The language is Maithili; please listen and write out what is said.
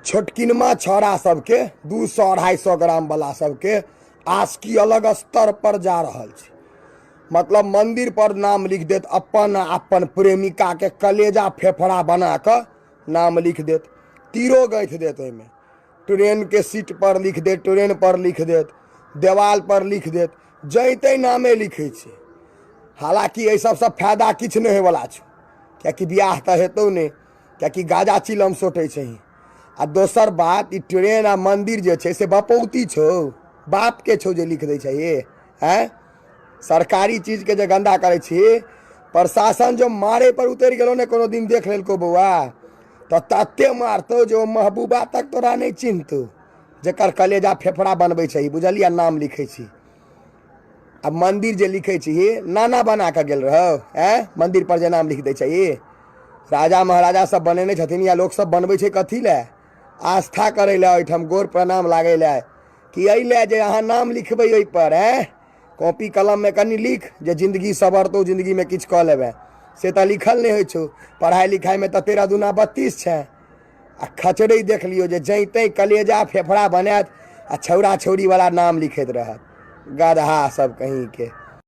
छोटकिनमा छौड़ा सबके 200-250 ग्राम वाला सबके आस्की अलग स्तर पर जा रहल छै। मतलब मंदिर पर नाम लिख देत, अपन प्रेमिका के कलेजा फेफड़ा बना कर नाम लिख देत, तीरो गैथ देत, ओहिमे ट्रेन के सीट पर लिख देत, ट्रेन पर लिख देत, देवाल पर लिख देत, जैते नामे लिखे छै। हालांकि एहि सबसे फायदा किछु नहीं होयवला छै, कियाकि बियाह तऽ हेतौ नहीं, कियाकि गाजा चिलम सोटै छै। आ दोसर बात, ई ट्रेन आ मंदिर जे छै से बपौती छौ, बाप के छौ जे लिख दै छै ये हैं। सरकारी चीज के जे गंदा करे छी, प्रशासन जो मारे पर उतर गेलो ने कोनो दिन देख लेलको बउआ, तो तत्ते मारतौ जो महबूबा तक तोरा नहीं चिन्हतौ, जेकर कलेजा फेफड़ा बनबै छै, बुझलिया, नाम लिखे छी। अब मंदिर जे लिखे छी, नाना बना के गेल रहो हैं, मंदिर पर जे नाम लिख दै छै, राजा महाराजा सब बनेने छथिन या लोग सब बनबै छै कथी ले? आस्था करे ले, ओहिठाम गोर प्रणाम लागे ले, कि एहि ले जे अहाँ नाम लिखबै ओहि पर है। कॉपी कलम में कनी लिख जे जिंदगी सवरतौ, जिंदगी में किछु कऽ लेबै, से तऽ लिखल नहीं होइ छौ। पढ़ाई लिखाई में तऽ 13 दूना 32 छै। आ खचड़ै देख लियो जे जैते कलेजा फेफड़ा बनात आ छौड़ा छौड़ी वाला नाम लिखैत रहत, गधा सब कहीं के।